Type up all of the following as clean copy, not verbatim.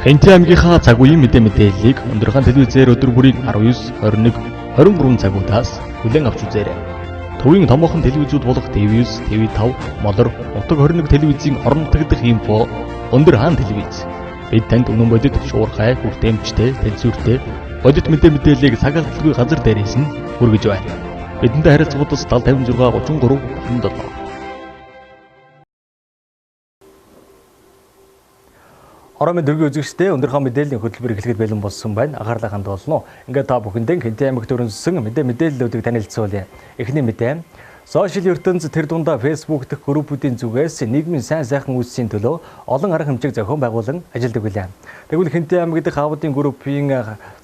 Хэнтэй аймгийнхаа цаг үеийн мэдээллийг Өндөрхаан телевизээр өдөр бүрийн 19, 21, 23 цагуудаас хүлээн авч үзээрэй. Төвийн томоохон телевизүүд болох TV9, TV5, Молор, Утаг 21 телевизийн орон нутгадх инфо Өндөрхаан телевиз. Бид танд үнэн бодит, шуурхай, хүртээмжтэй, тэнцвэртэй бодит мэдээллийг сагалдалгүй газар дээрээс нь хүргэж байна. Бидэнтэй харилцагуудаас 7056 33 57. Хоромын дөрвийн үзэгчдээ Өндөрхаан мэдээллийн хөтөлбөр эхлэхэд бэлэн болсон байна. Анхаарлаа хандуулна уу. Ингээд та бүхэндээ Хэнтэй аймагт өрнөсөн мэдээллүүдийг танилцуулъя. Эхний мэдээ. Сошиал ертөнц тэр дундаа Facebook дэх группүүдийн зүгээс нийгмийн сайн сайхан үйлсийн төлөө олон арга хэмжээг зохион байгуулан ажилладаг билээ. Тэгвэл Хэнтэй аймаг дэх аудио группийн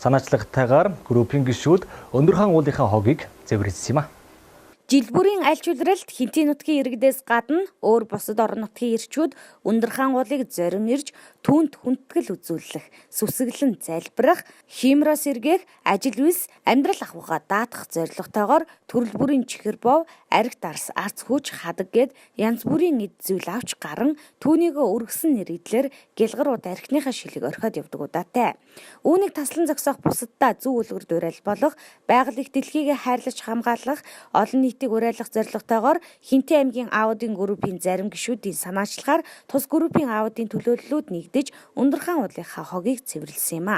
санаачлагтайгаар группийн гишүүд Өндөрхаан уулынхаа хогийг зэвэрлсэн юм а. Жил бүрийн аль чуулралт Хэнтэй нутгийн иргэдээс гадна өөр бусад орон нутгийн ирчүүд Өндөрхаан уулыг зорин ирж түүнд хүндэтгэл үзүүлэх, сүсэглэн залбирах, хиймроос эргээх, ажил үйлс, амьдрал ахуйгаа даатгах зорилготойгоор төрөл бүрийн чихэр бов, ариг дарс, арц хүч, хадаг гэд янз бүрийн эд зүйл авч гаран түүнийгөө өргөсөн нэрийдлэр гэлгарууд архиныхаа шилийг орхиод явдаг удаатай. Үүнийг таслан зогсоох бусаддаа зөв үлгэр дуурайл болох, байгаль их дэлхийг хайрлаж хамгаалах, олон нийтийг уриалгах зорилготойгоор Хэнтэй аймгийн аудио группийн зарим гишүүдийн санаачлагаар тус группийн аудио төлөөллүүд нэгдэж Өндөрхаан уулынхаа хогийг цэвэрлсэн юм а.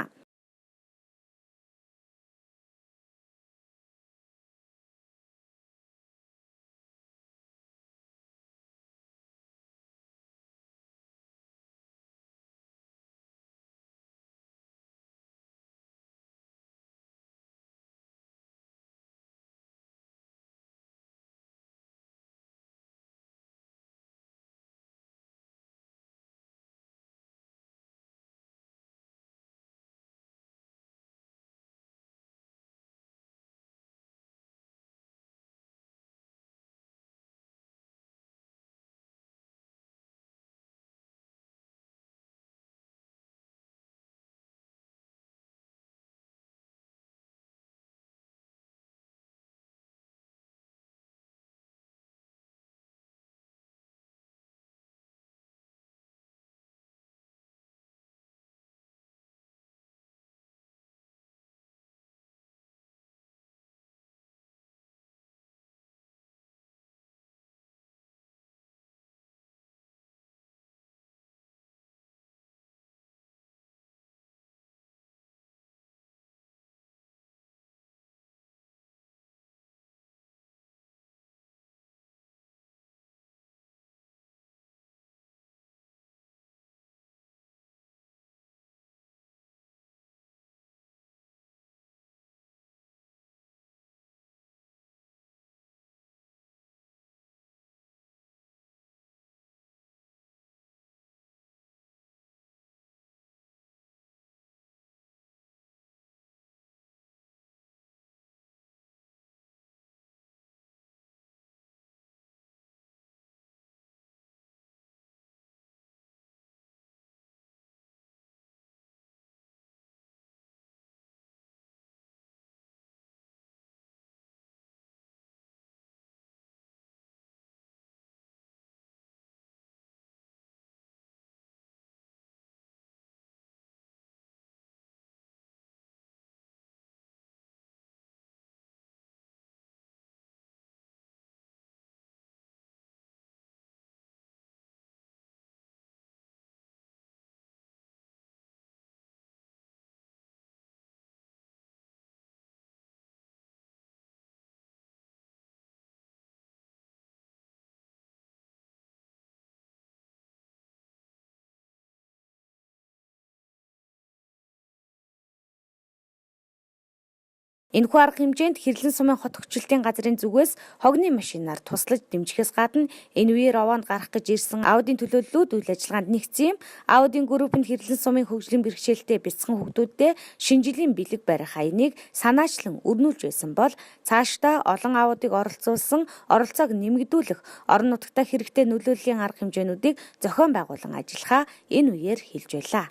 Энэхүү арга хэмжээнд Хэрлэн сумын хот хөчлөлтийн газрын зүгээс хогны машинаар туслаж дэмжихээс гадна энэ үеэр овоонд гарах гэж ирсэн аудио төлөөллүүд үйл ажиллагаанд нэгдсэн юм. Аудио групп нь Хэрлэн сумын хөгжлийн бэрхшээлтэй бяцхан хүүхдүүдтэй шинжилгээ бэлэг барих аяныг санаачлан өрнүүлж байсан бол цаашдаа олон аудиог оролцуулсан оролцоог нэмэгдүүлэх орон нутгад хэрэгтэй нөлөөллийн арга хэмжээнүүдийг зохион байгуулан ажиллахаа энэ үеэр хэлж байлаа.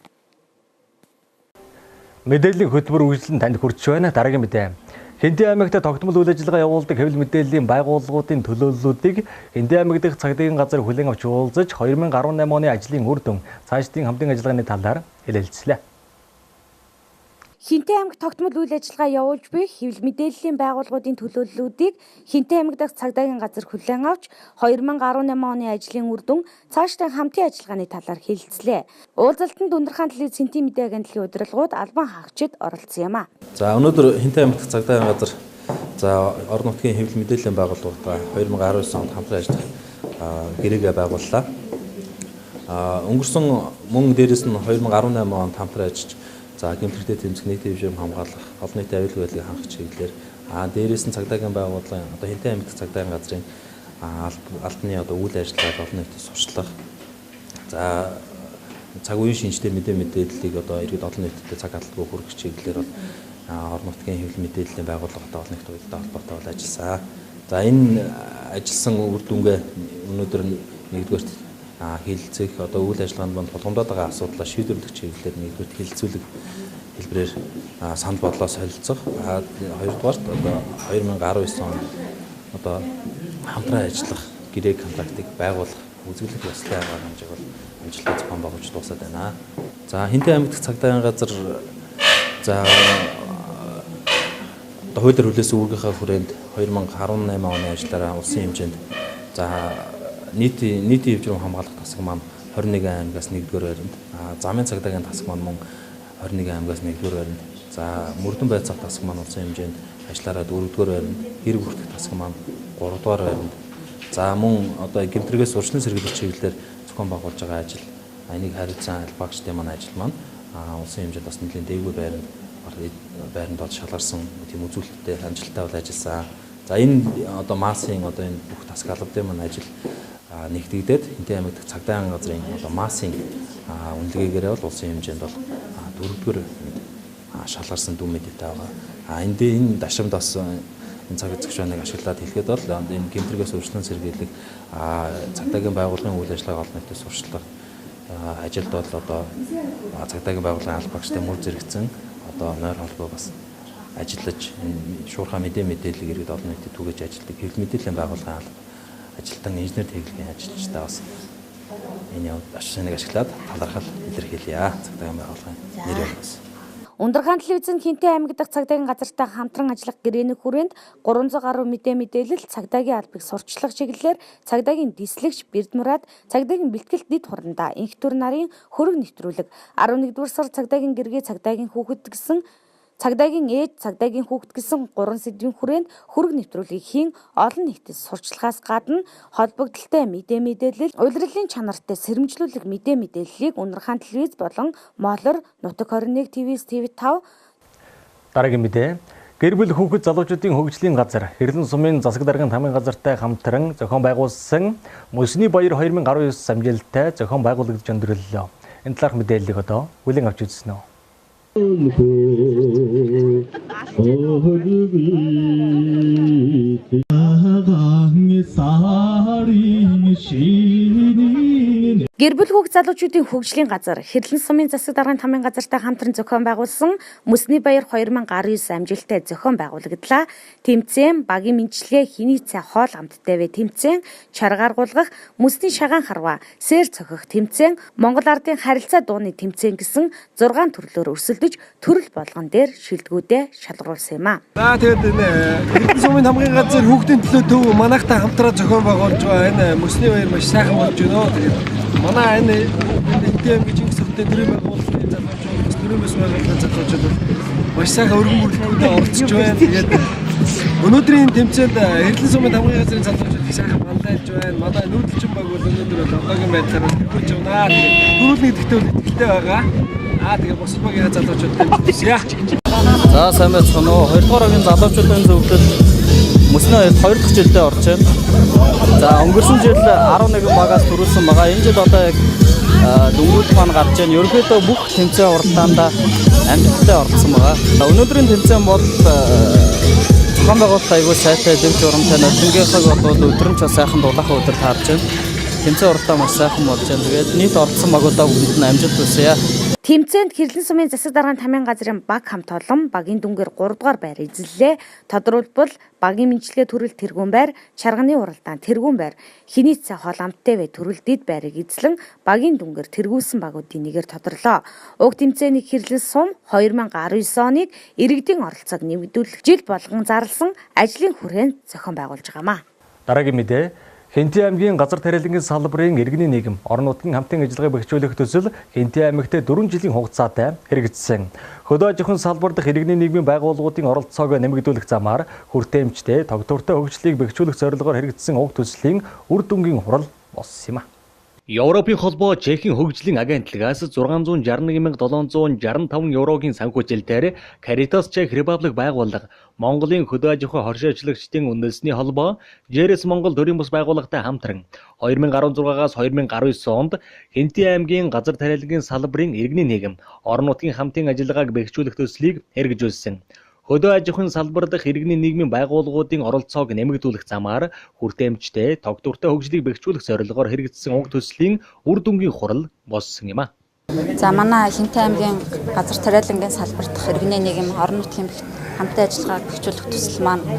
Мэдээллийн хөтөлбөр үйлчлэн танд хүрч байна. Дараагийн мэдээ. Хинтээ аймагт тогтмол үйл ажиллагаа явуулдаг хэвлэл мэдээллийн байгууллагуудын төлөөллүүдийг Хинтээ аймаг дахь цагдаагийн газар хүлээн авч уулзаж 2018 оны ажлын үр дүн цаашдын хамтын ажиллагааны талаар хэлэлцлээ. Хинтээ аймаг тогтмол үйл ажиллагаа явуулж буй хэвлэл мэдээллийн байгууллагуудын төлөөллүүдийг Хинтээ аймаг дахь цагдаагийн газар хүлээн авч 2018 оны ажлын үр дүн цаашдын хамтын ажиллагааны талаар хэлэлцлээ. Уулзалтанд Өндөрхаан телевиз Хинтээ мэдээ агентлагийн удирдлагууд албан хаагчид оролцсон юм а. За өнөөдөр Хинтээ аймаг дахь цагдаагийн газар орон нутгийн хэвлэл мэдээллийн байгууллагуудаа 2019 онд хамтран ажиллах гэрээгээ байгууллаа. Өнгөрсөн мөн дээрээс нь 2018 онд хамтран ажиллаж гэмтэртэй тэмцэх нийтийн хэмжээг хамгаалах, олон нийтийн аюулгүй байдлыг хангах чиглэлээр дээрээс нь цагдаагийн байгууллагын Хинтээ аймаг дахь цагдаагийн газрын албаны үйл ажиллагааг олон нийтэд сурчлах. Цаг үеийн шинжтэй мэдээллийг иргэд олон нийтэд цаг алдалгүй хүргэх чиглэлээр орон нутгийн хэвлэл мэдээллийн байгууллагатай олон нийт уялдаа холбоотой ажилласан. Энэ ажилласан үр дүнгээ өнөөдөр нэгдүгээрт хэлэлцэх үйл ажиллагаанд манд тулгамдаад байгаа асуудлаа шийдвэрлэх чиглэлээр нэгдүгээр хэлэлцүүлэг хэлбэрээр санал бодлоо солилцох. Хоёрдугаарт 2019 онд хамтран ажиллах гэрээ контрактыг байгуулах үзэглэх ёслолын арга хэмжээг бол амжилттай зохион байгуулж дуусаад байна. Хинтээ аймаг дахь цагдаагийн газар хуулиар хүлээсэн үүргийнхаа хүрээнд 2018 оны ажлаараа улсын хэмжээнд нийтийн хэмжээний хамгаалах тасаг маань 21 аймагаас 1-р байранд, замын цагдаагийн тасаг маань мөн 21 аймагаас 1-р байранд, мөрдөн байцаах тасаг маань улсын хэмжээнд ажиллаараа 4-р байранд, хэрэг бүртгэх тасаг маань 3-р байранд. Мөн гэмтрэгээс урьдчилан сэргийлэх чиглэлээр зохион байгуулж байгаа ажил, энийг хариуцсан албаагчдын маань ажил маань улсын хэмжээнд бас нэлийн дээгүүр байранд бол шалгарсан тийм үзүүлэлттэй амжилттай бол ажилласан. Энэ массын энэ бүх тасаг албадын маань ажил нэгтгэгдээд Хинтээ аймаг дахь цагдаагийн газрын массын үнэлгээгээр бол улсын хэмжээнд бол 4-р шалгарсан дүн мэдээтэй байгаа. Энэ дашамд бас энэ цаг зохицооныг ашиглаад хэлэхэд бол энэ гэмтрэгээс урьдчилан сэргийлэх цагдаагийн байгууллагын үйл ажиллагааг олон нийтэд сурчлах ажилд бол цагдаагийн байгууллагын албаагчтай мөр зэрэгцэн нойр холбоо бас ажиллаж шуурхай мэдээллийг иргэд олон нийтэд түгэж ажилладаг хэвлэл мэдээллийн байгууллагын ажилтан инженер техникийн ажилчдаа бас энэ ашиглыг ашиглаад талархал илэрхийлье. Цагдаагийн байгууллагын нэр бас. Өндөрхаан телевизэн Хинтээ аймаг дахь цагдаагийн газартай хамтран ажиллах гэрээний хүрээнд 300 гаруй мэдээлэл цагдаагийн албыг сурчлах чиглэлээр цагдаагийн дислэгч Бердмурад цагдаагийн бэлтгэлт дэд хурандаа инх төр нарын хөрөг нэвтрүүлэг 11-р сар цагдаагийн гэргээ цагдаагийн хүүхэд гэсэн цагдаагийн ээж цагдаагийн хүүхэд гэсэн 3 сэдвийн хүрээнд хөрөг нэвтрүүлгийг хийн олон нийтэд сурчлахаас гадна холбогдолтой мэдээлэл улирлын чанартай сэрэмжлүүлэх мэдээллийг Өндөрхаан телевиз болон Молор Нутаг 21 ТВ-с TV5 дараагийн мэдээ гэр бүл хүүхэд залуучуудын хөгжлийн газар Хэрлэн сумын засаг даргын тамгын газартай хамтран зохион байгуулсан Мөсний баяр 2019 амжилттай зохион байгуулагдж өндөрлөлөө. Энэ талаарх мэдээллийг хүлээн авч үзсэн үү? Гэр бүл хүүхэд залуучуудын хөгжлийн газар Хэрлэн сумын засаг даргын тамгын газартай хамтран зохион байгуулсан Мөсний баяр 2019 амжилттай зохион байгуулагдлаа. Тэмцээн багийн мэдлэгээ хэний цай хоол амттай вэ тэмцээн чарга аргуулгах мөсний шагаан харва сэр цохих тэмцээн Монгол ардын харилцаа дууны тэмцээн гэсэн 6 төрлөөр өрсөлдөж төрөл болгон дээр шилдэгүүдээ шалгаруулсан юм а. Тэгээд Хэрлэн сумын тамгын газар хүүхдийн төлөө төв манайхтай хамтран зохион байгуулж байгаа энэ Мөсний баяр маш сайхан болж байна. Тэгээд манай энэ дэм гэж ихсэлтэй төрийн байгууллагын залуучууд бас төрийн бас байгууллагын залуучууд маш сайхан өргөн бүрэлдэхүүнээр оролцож байна. Тэгээд өнөөдрийн тэмцээнд Хэрлэн сумын тамгын газрын залуучууд сайхан мандаж байна. Манай нүүдэлчин баг бол өнөөдөр одоогийн байдлаар хэрэгжиж байна. Тэгээд төрөл нэгдэхтэй итгэлтэй байгаа. Тэгээд бос багийн залуучууд тэмцээе. За сайн байцгаана уу. 2 дугаар огийн залуучуудын зөвлөлд Мөсний 2 дахь жилдээ орж байна. За өнгөрсөн жил 11 багаас төрүүлсэн байгаа. Энэ жил яг дөнгөж маань гарч байна. Ерөнхийдөө бүх тэмцээн уралдаанд амжилттай оролцсон байгаа. Өнөөдрийн тэмцээн бол зохион байгуулалт аягүй сайтай дэвж урамтай нодлонгийнхыг бол өдрөмж сайхан дулаахан өдөр таарж байна. тэмцээн уралдаа маш сайхан болж байна. Тэгээд нийт оролцсон багуудаа бүгд нь амжилт хүсье. Тэмцээнд Хэрлэн сумын засаг даргын тамирын газрын баг хамт олон багийн дүнгээр 3 дугаар байр эзэллээ. Тодорхойлбол багийн мэдлэгээ төрөл тэргүүн байр, чарганы уралдаан тэргүүн байр, хиний цай хол амттай вэ төрөл дэд байрыг эзлэн багийн дүнгээр тэргүүлсэн багуудын нэгээр тодорлоо. Уг тэмцээний Хэрлэн сум 2019 оныг иргэдийн оролцоог нэмэгдүүлэх жил болгон зарласан ажлын хүрээнд зохион байгуулж байгаамаа. Дараагийн мэдээ Хинтээ аймгийн газар тариалангийн салбарын иргэний нийгэм орон нутгийн хамтын ажиллагааг бэхжүүлэх төсөл Хинтээ аймагт 4 жилийн хугацаатай хэрэгжсэн. Хөдөө аж ахуйн салбар дахь иргэний нийгмийн байгууллагуудын оролцоог нэмэгдүүлэх замаар хүртээмжтэй тогтвортой хөгжлийг бэхжүүлэх зорилгоор хэрэгжсэн уг төслийн үр дүнгийн хурал болсон юм а. Европын холбоо Чехийн хөгжлийн агентлагаас 661,765 еврогийн санхүүжилтээр Caritas Czech Republic байгууллага Монголын хөдөө аж ахуй хоршоо ажиллагчдын үндэсний холбоо JRS Монгол төрийн бас байгууллагатай хамтран 2016-аас 2019 онд Хинтээ аймгийн газар тариалангийн салбарын иргэний нийгэм орон нутгийн хамтын ажиллагааг бэхжүүлэх төслийг хэрэгжүүлсэн. Хөдөө аж ахуйн салбар дахь иргэний нийгмийн байгууллагуудын оролцоог нэмэгдүүлэх замаар хүртээмжтэй тогтвортой хөгжлийг бэхжүүлэх зорилгоор хэрэгжсэн уг төслийн үр дүнгийн хурал болсон юм а. За манай Хинтээ аймгийн газар тариалангийн салбар дахь иргэний нийгэм орон нутгийн хамтын ажиллагааг бэхжүүлэх төсөл маань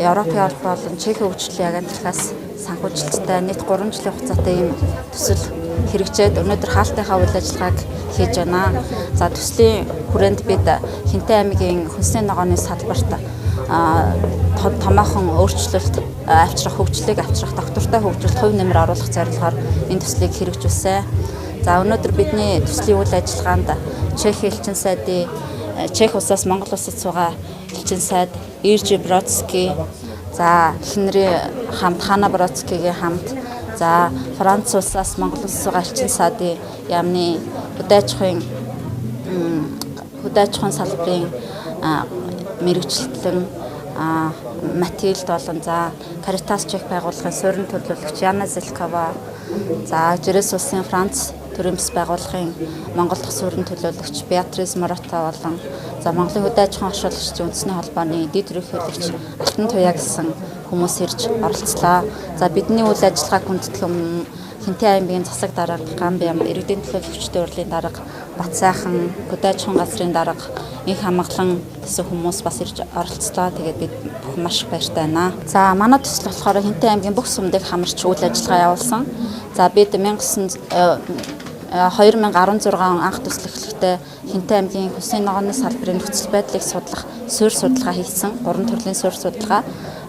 Европын холбоо болон Чехийн хөгжлийн агентлагаас санхүүжилттэй нийт 3 жилийн хугацаатай ийм төсөл хэрэгжээд өнөөдөр хаалтынхаа үйл ажиллагааг хийж байна. За төслийн хүрээнд бид Хинтээ аймгийн хүнсний ногооны салбарт томоохон өөрчлөлт авчрах хөгжлийг авчрах доктортой хөгжилт хувь нэмэр оруулах зорилгоор энэ төслийг хэрэгжүүлсэн. За өнөөдөр бидний төслийн үйл ажиллагаанд Чехийн элчин сайдын Чех улсаас Монгол улсад суугаа элчин сайд Иржи Бродский, за Хенри хамт Хана Бродскигийн хамт, за Франц улсаас Монгол улсад суугаа элчин сайдын яамны хөдөө аж ахуйн салбарын мэрэгчлэн Матильд болон за Caritas Czech байгууллагын суурин төлөөлөгч Яна Зелкова, за JRS улсын Франц төрийн бас байгууллагын Монгол дахь суурин төлөөлөгч Беатрис Мората болон за Монголын хөдөө аж ахуйн оршуулагчдын үндэсний холбооны дэд ерөнхийлөгч Алтан Туяа гэсэн хүмүүс ирж оролцлоо. За бидний үйл ажиллагааг хүндэтгэн Хинтээ аймгийн засаг дарга Гамбиам иргэдийн төлөөлөгчдийн урлагийн дарга Батсайхан хөдөө аж ахуйн газрын дарга их хамгаалан гэсэн хүмүүс бас ирж оролцлоо. Тэгээд бид маш их баяртай байна. За манай төсөл болохоор Хинтээ аймгийн бүх сумдыг хамарч үйл ажиллагаа явуулсан. За бид 2016 он анх төсөл эхлэхдээ Хинтээ аймгийн хүнсний ногооны салбарын нөхцөл байдлыг судлах суурь судалгаа хийсэн. 3 төрлийн суурь судалгаа.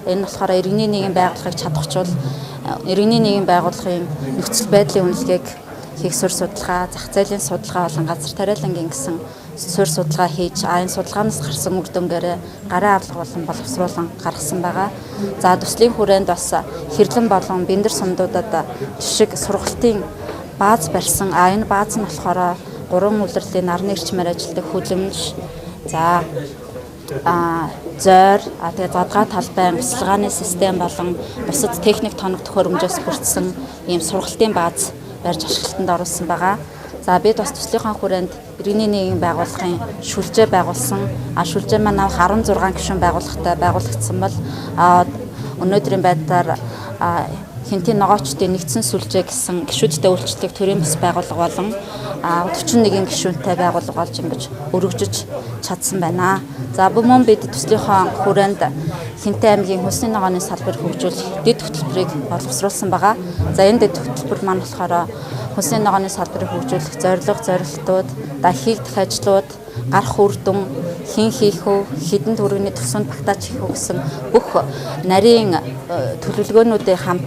Энэ болохоор иргэний нийгэм байгууллагыг чадахжуул иргэний нийгэм байгууллагын нөхцөл байдлын үнэлгээг хийх суурь судалгаа, зах зээлийн судалгаа болон газар тариалангийн гэсэн суурь судалгаа хийж, энэ судалгаанаас гарсан үр дүнгээр гарын авлага болон боловсруулан гаргасан байгаа. За төслийн хүрээнд бас Хэрлэн болон Бэндэр сумдуудад жишг сургалтын бааз барьсан. Энэ бааз нь болохоор 3 улирлын нарны эрчмээр ажилладаг хүлэмж, за зойр, тэгээд задгаа талбай бяцлагааны систем болон бусад техник тоног төхөөрөмжөөс бүрдсэн ийм сургалтын бааз барьж ашиглалтанд оруулсан байгаа. За бид бас төслийнхаа хүрээнд иргэний нийгмийн байгууллагын шүлжээ байгуулсан. Шүлжээ маань 16 гишүүн байгууллагатай байгуулагдсан бол өнөөдрийн байдлаар Хинтээ ногоочдын нэгдсэн сүлжээ гэсэн гишүүдтэй үйлчлдэг төрийн бас байгууллага болон 41 гишүүнтэй байгууллага болж ингэж өргөжөж чадсан байна. За мөн бид төслийнхаа хүрээнд Хинтээ аймгийн хүнсний ногооны салбар хөгжүүлэх дэд хөтөлбөрийг боловсруулсан байгаа. За энэ дэд хөтөлбөр маань болохоор хүнсний ногооны салбарыг хөгжүүлэх зорилтууд, хийгдэх ажлууд, гарах үр дүн, хэн хийх вэ, хэдэн төгрөгийн төсөнд багтааж хийх вэ гэсэн бүх нарийн төлөвлөгөөнүүдийн хамт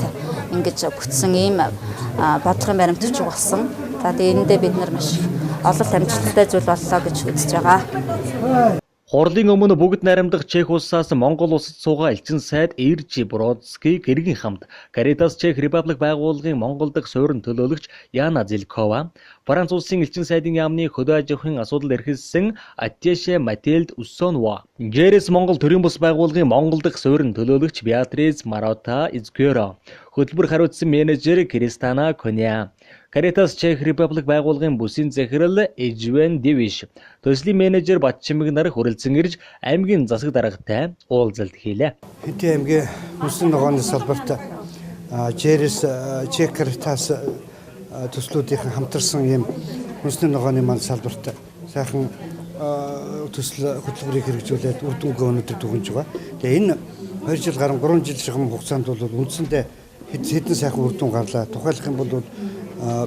ингэж бүтсэн ийм бодлогын баримт бичиг болсон. За тэгээ энэндээ бид нар маш олон амжилттай зүйл боллоо гэж үзэж байгаа. Хурлын өмнө бүгд найрамдах Чех улсаас Монгол улсад суугаа элчин сайд Иржи Бродский гэргийн хамт Caritas Czech Republic байгууллагын Монгол дахь суурин төлөөлөгч Яна Зелкова, Франц улсын элчин сайдын яамны хөдөө аж ахуйн асуудал эрхэлсэн Аттеше Матильд Уссонова, JRS Монгол төрийн бас байгууллагын Монгол дахь суурин төлөөлөгч Беатрис Мората Изгеро, хөтөлбөр хариуцсан менежер Кристана Коня, Caritas Czech Republic байгууллагын бүсийн захирал Эжвен Дэвиш, төслийн менежер Батчимэг нар хүрэлцэн ирж аймгийн засаг даргатай уулзалт хийлээ. Хинтээ аймгийн хүнсний ногооны салбарт Жээрээс чекертаас төслүүдийн хамтарсан ийм хүнсний ногооны маань салбарт сайхан төсөл хөтөлбөрийг хэрэгжүүлээд үр дүнгээ өнөдр дүгнж байгаа. Тэгээ энэ 2 жил гарan 3 жил шигм хугацаанд бол үндсэндээ хэдэн сайхан үр дүн гарлаа. Тухайлах юм бол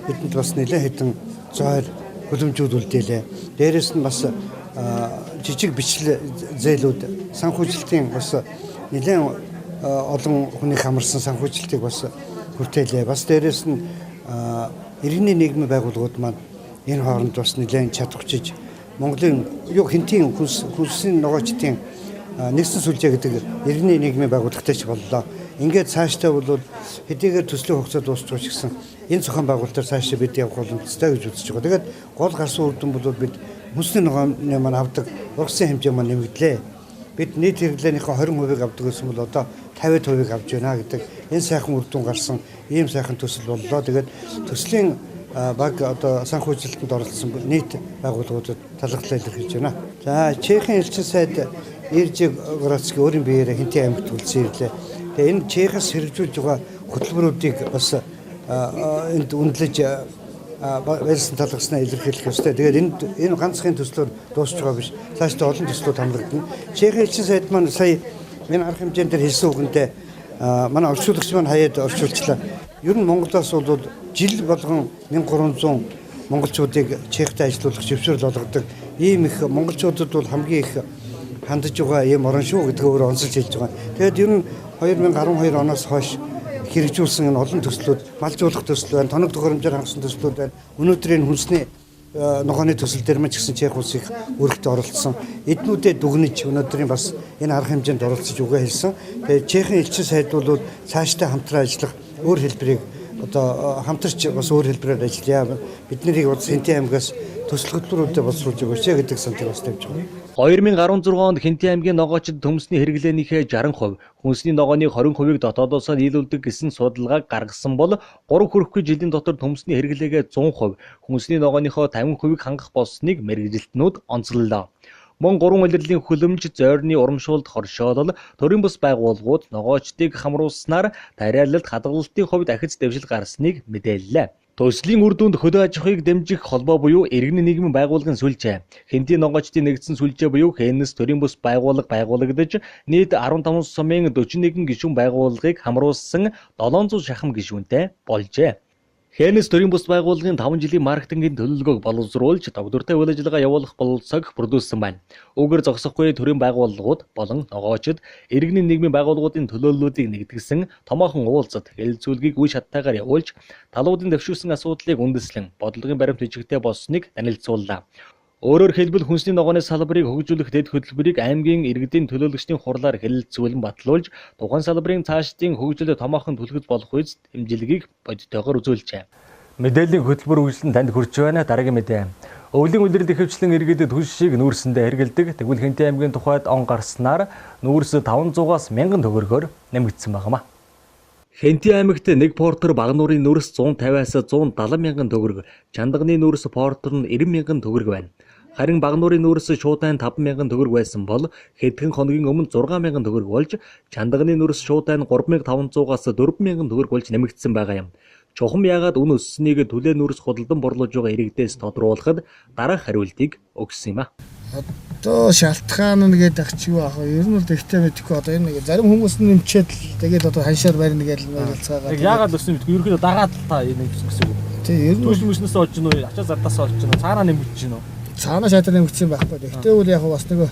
бидэнд бас нэлээд хэдэн зөөр хөлөмжүүд үлдээлээ. Дээрээс нь бас жижиг бичлэг зээлүүд санхүүжилтийн бас нэлээд олон хүний хамарсан санхүүжилтийг бас хүртээлээ. Бас дээрээс нь иргэний нийгмийн байгууллагууд маань энэ хооронд бас нэлээд чадварчиж Монголын хинтийн хүнсний ногоочдын нэгсэн сүлжээ гэдэг иргэний нийгмийн байгууллагатай ч боллоо. Ингээд цаашдаа бол хэдийгээр төслийн хугацаа дуусчих ч гэсэн энэ зохион байгуулалтаар цаашдаа бид явах боломжтой гэж үзэж байгаа. Тэгээд гол гарсан үр дүн бол бид хүнсний ногооны маань авдаг ургасан хэмжээ маань нэмэгдлээ. Бид нийт хэрэглээнийхээ 20% авдаг гэсэн бол одоо 50% авж байна гэдэг энэ сайхан үр дүн гарсан ийм сайхан төсөл боллоо. Тэгээд төслийн баг одоо санхүүжилтэнд оролцсон нийт байгууллагуудад талархлаа илэрхийлж байна. За Чехийн элчин сайд Иржиг Грацки өөрийн биеэрээ Хинтээ аймагт үлдсэн ирлээ. Тэгээ энэ Чехээс хэрэгжүүлж байгаа хөтөлбөрүүдийг бас энд үнэлж байлсан талархснаа илэрхийлэх ёстой. Тэгээд энэ ганцхан төслөөр дуусч байгаа биш. Цаашдаа олон төслүүд хамрагдана. Чехийн элчин сайд маань сая энэ арга хэмжээнд дээр хэлсэн үгэндээ манай орчуулагч маань хаяад орчуулчлаа. Ер нь Монголоос бол жил болгон 1300 монголчуудыг Чехтэй ажилуулах зөвшөөрөл олгодог. Ийм их монголчуудад бол хамгийн их хандж байгаа ийм орон шүү гэдгээ өөрөө онцолж хэлж байгаа. Тэгээд ер нь 2012 оноос хойш хэрэгжүүлсэн энэ олон төслүүд, малжуулах төсөл байна, тоног тохиромжоор хангасан төслүүд байна. Өнөөдрийн хүнсний ногооны төсөл дээр мань ч гэсэн Чех улс их өргөд оролцсон. Эднүүдэд дүгнэж өнөөдрийн бас энэ арга хэмжээнд оролцож өгөө хэлсэн. Тэгээд Чехийн элчин сайд бол цаашдаа хамтран ажиллах өөр хэлбэрийг одоо хамтарч бас өөр хэлбэрээр ажиллая. Бид нарыг бас Хинтээ аймгаас төсөл хөтөлбөрүүдэд боловсруулж өгөөч гэдэг сантыг бас тавьж байгаа. 2016 онд Хинтээ аймгийн ногоочид төмсний хэрэглээнийхээ 60%, хүнсний ногооны 20%-ийг дотоодоос нийлүүлдэг гэсэн судалгааг гаргасан бол 3 хүрэхгүй жилийн дотор төмсний хэрэглээгээ 100%, хүнсний ногооныхоо 50%-ийг хангах болсныг мэргэжилтнүүд онцоллоо. Мөн 3 улирлын хөлөмж, зойрны урамшуулд хоршоолол, төрийн бус байгууллагууд ногоочдыг хамруулснаар тариалалт, хадгалалтын хувьд ахиц дэвшил гарсныг мэдээллээ. Төслийн үр дүнд хөдөө аж ахуйг дэмжих холбоо буюу иргэний нийгмийн байгууллагын сүлжээ, Хинтээ ногоочдын нэгдсэн сүлжээ буюу Хэнэс төрийн бус байгууллага байгуулагдаж нийт 15 сумын 41 гишүүн байгууллагыг хамруулсан 700 шахам гишүүнтэй болжээ. Хэнэс төрийн бус байгууллагын 5 жилийн маркетингийн төлөвлөгөөг боловсруулж тогтвортой үйл ажиллагаа явуулах бололцоог бүрдүүлсэн байна. Үгээр зогсохгүй төрийн байгууллагууд болон ногоочид иргэний нийгмийн байгууллагуудын төлөөллүүдийг нэгтгэсэн томоохон уулзалт хэлэлцүүлгийг үе шаттайгаар явуулж талуудын дэвшүүлсэн асуудлыг үндэслэн бодлогын баримт бичигтэй болсныг танилцууллаа. Өөрөөр хэлбэл хүнсний ногооны салбарыг хөгжүүлэх дэд хөтөлбөрийг аймгийн иргэдийн төлөөлөгчдийн хурлаар хэлэлцүүлэн батлуулж тухайн салбарын цаашдын хөгжөлд томоохон түлхэж болох үз хэмжилгээг бодитойгоор үзүүлжээ. Мэдээллийн хөтөлбөр үйлчлэн танд хүрч байна. Дараагийн мэдээ. Өвлийн улирал ихэвчлэн иргэдэд түлш шиг нүүрсэндээ хэрэгэлдэг. Тэгвэл Хинтээ аймгийн тухайд он гарснаар нүүрс 500-аас 1000 төгрөгөөр нэмэгдсэн байна. Хинтээ аймагт нэг портер багнуурын нүүрс 150-аас 170 мянган төгрөг, чандагны нүүрс портер нь 90 мянган төгрөг байна. Харин багнуурын нүүрс шуудайн 5 мянган төгрөг байсан бол хэдхэн хоногийн өмнө 6 мянган төгрөг болж, чандагны нүүрс шуудайн 3500-аас 4 мянган төгрөг болж нэмэгдсэн байгаа юм. Чухам яагаад үн өсснийг түлээ нүүрс худалдан борлуулж байгаа иргэдээс тодруулахад дараах хариултыг өгсөн юм а. Одоо шалтгаан нь гэдэг ачиг байх. Ер нь бол ихтэй мэдэхгүй одоо энэ зарим хүмүүс нь нэмчээд л тэгээд одоо ханшаар барина гэж мэрилцаагаа. Яагаад өссөн мэдгүй ерөөдөө дагаад та энэ гэсэн үг. Тийм ер нь түлш мөснөөс олж гинөө, ачаа зардаас олж гинөө, цаанаа нэмэгдэж гинөө. Цаанаа шатар нэмэгдсэн байхгүй. Гэхдээ үл яг бас нэг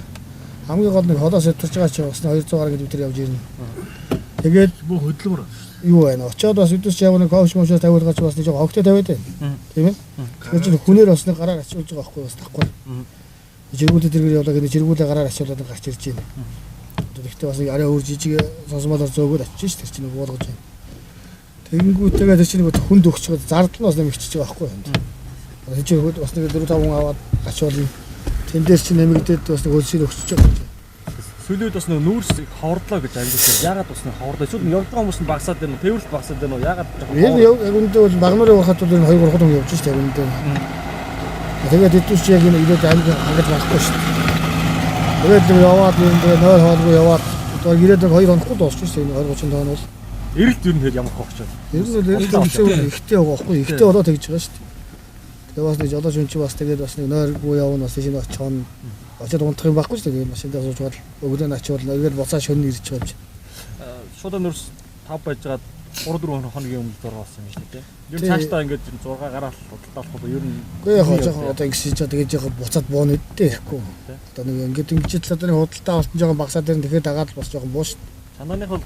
хамгийн гол нэг холоос өтөрч байгаа чи бас 200 гаруй гэдэг метр явж ирнэ. Тэгээд бүх хөдөлмөр юу байна? Очоод бас өдөөс явна коуч мөшөө тавиулгаач бас нэг жоо хогтой тавиад байна. Тийм ээ. Тэгэхээр хүнээр бас нэг гараар ачуулж байгаа байхгүй бас тахгүй. Жиргүүлээ дэргээр явлаа гэдэг жиргүүлээ гараар ачуулаад гарч ирж байна. Тэгэхдээ бас арай өөр жижиг сонсомоор зөөгөөд очиж ш тэр чинь уулгаж байна. Тэгэнгүүтээ тэр чинь хүнд өгч зардал нь бас нэмэгдэж байгаа байхгүй. Хичээл бас нэг 4-5 хүн аваад ачуулна. Тэн дээр чинь нэмэгдээд бас нэг хөлсийг өгч байгаа. Сүлээд бас нүүрс ховордлоо гэж ангилсан. Яагаад бас ховордлоо? Эсвэл явдаг хүмүүс нь багасаад байна уу? Тээвэрлэлт багасаад байна уу? Яагаад? Яг үндэ бол багнуурын урахад бол 2-3 хүн явж шүү дээ үндэ. Тэгээд дэдүүч яг энэ ирээд аймаг хангаж байхгүй шүү дээ. Тэгээд яваад энэ 0 хоолгүй яваад одоо ирээд 2 хоноггүй дуусчих шүү дээ. 20-30 тонн бол Эрэлт юу нэр ямар хогч байна. Ер нь эрэлт үлсээ ихтэй байгаа байхгүй. Ихтэй болоод тэгж байгаа шүү дээ. Тэгээ бас нэг жолооч хүн чи бас тэгээд бас нэг нойргүй явна бас шинэ очион очиод унтах юм байхгүй шүү дээ. Тэгээд машиндаа сууж гал өгнөө ачуул эргээд буцаа шөнө ирж байгаа юм чи. Шууд нөрс 5 байжгаад 3-4 хоногийн өмнө зургаалсан юм шүү дээ. Юм цаашдаа ингээд 6 гараал худалдаа болох бол ер нь үгүй яг жоохон одоо ингэж тэгээд жоохон буцаад бууна үдтэй ирэхгүй. Одоо нэг ингээд ингэж л одоо нэг худалдаа болсон жоохон багсаа дээр тэгэхээр дагаад бас жоохон буу шүү дээ. Чандганых бол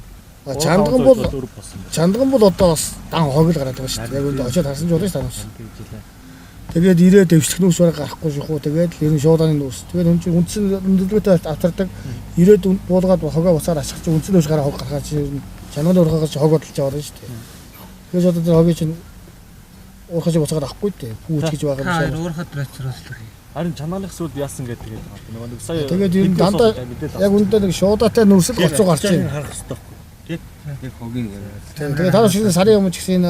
чандган бол одоо бас дан хог л гараад байгаа шүү дээ. Яг үндэ очиод харсан ч удаа санаас. Тэгээд ирээд дэвшлэх нүүс бараг гарахгүй шүүхүү. Тэгээд ер нь шуудааны нүүс. Тэгээд хүн чинь үндсэн өндөрлөгтэй автардаг. Ирээд буулгаад хогоо буцаар ашиглаж үндсэн нүүс гараа хог гаргаж чангалын урхагаас хог бодлож аваад шүү дээ. Тэгээд одоо тэр хогийг чинь урхаж буцаад авахгүй дээ. Пүүч гэж байгаа юм шиг. Уурхад рецепрослог. Харин чангалын сүлд яасан гэдэг байгаа. Нэг сая тэгээд ер нь дандаа яг үндэ нэг шуудаатай нүрсэл гоцоо гарч байна. Харах хэрэгтэй. Яг хогийн яриа. Тэгээд та шинэ сарын өмнө ч гэсэн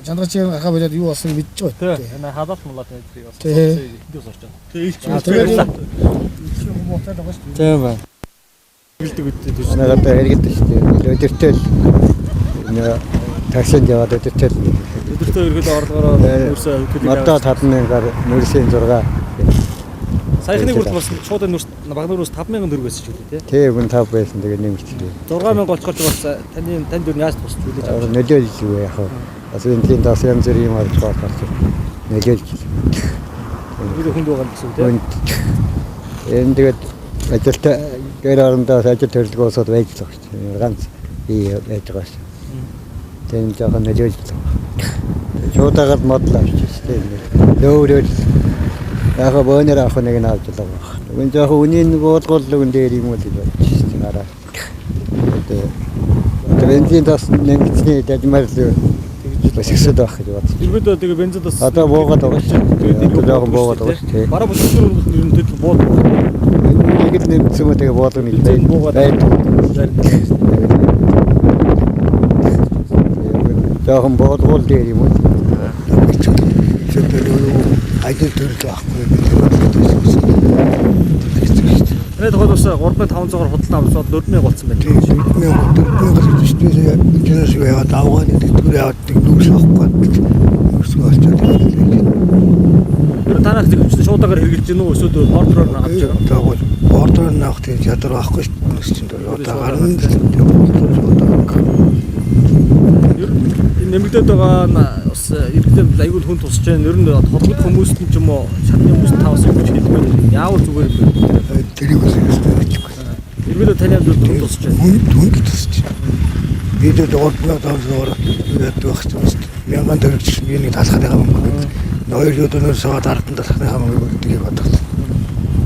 чандрачийн гарахаа болоод юу болсон мэдэж байгаа. Энэ хадаалт муулаад байдаг бас. Хэдээс орч байгаа. Тэгээд хугацаад байгаа шүү дээ. Тийм байна. Хэлдэг үедээ тийш. Надад хэрэгэлдэг шүү дээ. Өдөртөл таксинд яваад өдөртөл эргэл орлогороо нүүрсээ модоо 5,000-аар нүүрсийн 6. Саяхны хүртэл бас шууд нүүрс баг нүүрс 5,000 төгрөг байсан ч үү те. Тий, гүн 5 байсан тэгээд нэмэгдлээ. 6,000 олцоход бас танд юу яаж тусч үлээж авах. Нөлөөлж юу яах вэ? Бас энэ тийм дас янз бүрийн юм болж байгаа юм. Нөлөөлж. Юу хүнд байгаа юм гэсэн үү те. Энэ тэгээд ажилтаа гэр орондоо ажил төрөлгөөсөд байж л байгаа шүү дээ. Ганц бий байж байгаа шүү. Тэн жоохон нөлөөлж байгаа. Шуудагаад модлоо шүү дээ. Löөрөл яг бөөнөр авах нэг нь авч л байгаа. Үн жоохон үнийн уулгууллын дээр юм уу гэж бодчих шүү дээ. Араа. Тэгээд бензин тас нэмэгдсэний дажмаар л бас ихсэд байх гэж бодсон. Иргэдөө тэгээ бензин тас одоо буугаад байгаа шүү. Одоо жоохон буугаад байгаа шүү. Бараа бүсгүүр ер нь тэгэл бууд. Нэг л нэмсэн үү тэгээ буулганы байна. Жоохон буулгуул дээр юм уу? Ажил төрөл байхгүй. Энэ тохиол бас 3,500-аар худалдаа авсаад 4,000 болсон байна. 4,000 шүү дээ. Энэс яваад авгаа нэг төр яваад нүүрс авахгүй. Нүүрс авчаад. Тэр танах зөвчсөн шуудаагаар хэрэгжилж гэнэ үү эсвэл бордороор авч байгаа. Тэгвэл бордороор авах тийм ядар байхгүй шүү дээ. Одоо гарна. Нэмэгдээд байгаа бас иргэдэд аюул хүн тусч байгаа. Ер нь холбогд хүмүүст ч юм уу шатны хүмүүст тавс юм гэж хэлдэг байна. Яавал зүгээр юм бэ? Тэрийг үсэж байна. Иргэдэд таны хамт хүн тусч байна. Хүн тусч. Бид дөрөвдөө тооцоор яддаг шүү дээ. Мянган төгрөгч би нэг талхаад байгаа юм байна. Ноёр өдөнөөс саад ардан талхны хамаг гэдгийг боддог.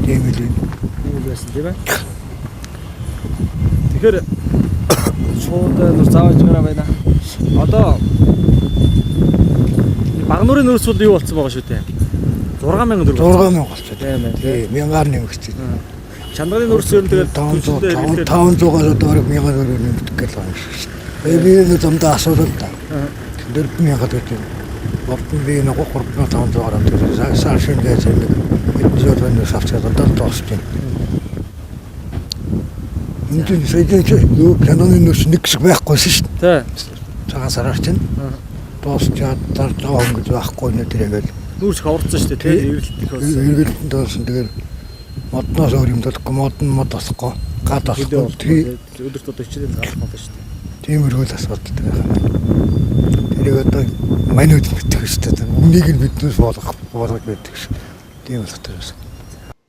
Тийм л юм байсан тийм ээ. Тэгэхээр шууд нөр зааж гараа байна. Одоо Багнуурын нөөц бол юу болсон байгаа шүү дээ. 6,000 төгрөг. 6,000 болчихсон. Тийм ээ. Тийм, 1000-аар нэмэгдсэн. Чандрын нөөц ер нь тэгээд 500-аас одоо 1000 төгрөг нэмэгдэх гэж байна шүү дээ. Би нэг замдаа асуудал та. 4,000 төгрөг. Бортон би нэг 3,500-аар авчихсан. Саршин гэж нэг мэдээлэл авчихсан. Одоо тоосч байна. Энд сэжиж юу каноны нөөц нэг шиг байхгүй шүү дээ. Тий. Цагаас араач чинь. Тоосчаад дараа гэж байхгүй нэ тэрэгэл. Нүүрс хаварцсан шүү дээ тий. Эргэлт их болсон. Эргэлтэнд доосон тэгээд модноос өөр юм болохгүй мод болохгүй. Гад болохгүй. Өдөрт одоо хичээл гарах болно шүү дээ. Тиймэрхүү л асуудал байгаа. Тэрийг одоо манайд мэддэг шүү дээ. Үнийг нь биднээс болгож байдаг шүү. Тийм болтой байсан.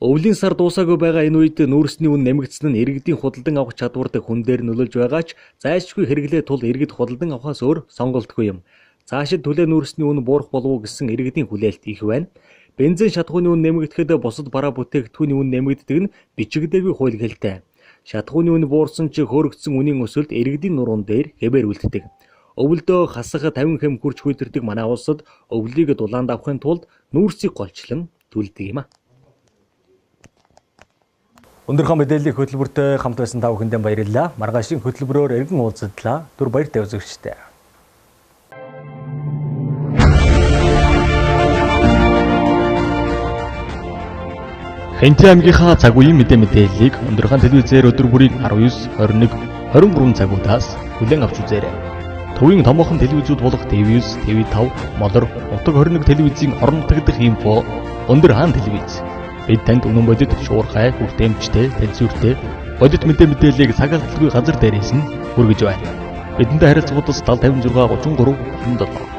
Өвлийн сар дуусаагүй байгаа энэ үед нүүрсний үн нэмэгдсэн нь иргэдийн худалдан авах чадвартай хүн дээр нөлөөлж байгаач зайлшгүй хэрэглээ тул иргэд худалдан авахаас өөр сонголтгүй юм. Цаашид түлээ нүүрсний үн буурах болов уу гэсэн иргэдийн хүлээлт их байна. Бензин шатхууны үн нэмэгдэхэд бусад бараа бүтээгдэхүүний үн нэмэгддэг нь бичигдээгүй хууль хэлтэй. Шатхууны үн буурсан ч хөөрөгдсөн үнийн өсөлт иргэдийн нуруунд дээр хэвээр үлддэг. Өвөлдөө хасах 50 хэм хүрч хүйдэрдэг манай улсад өвлийг дулаанд авахын тулд нүүрсийг голчлон түлдэг юм а. Өндөрхаан мэдээллийн хөтөлбөртэй хамт байсан та бүхэндээ баярлалаа. Маргаашийн хөтөлбөрөөр эргэн уулзтлаа. Түр баяртай үзэгчтэй. Хэнтэй аймгийнхаа цаг үеийн мэдээллийг Өндөрхаан телевизээр өдөр бүрийн 19, 21, 23 цагуудаас хүлээн авч үзээрэй. Төвийн томоохон телевизүүд болох TV9, TV5, Молор, Нутаг 21 телевизийн орон нутагдах инфо Өндөрхаан телевиз. Бид танд үнэн бодит, шуурхай, хүртээмжтэй, тэнцвэртэй бодит мэдээллийг цагаалтгүй газар дээрээс нь хүргэж байна. Бидэнтэй харилцагуудаас 7056 33 37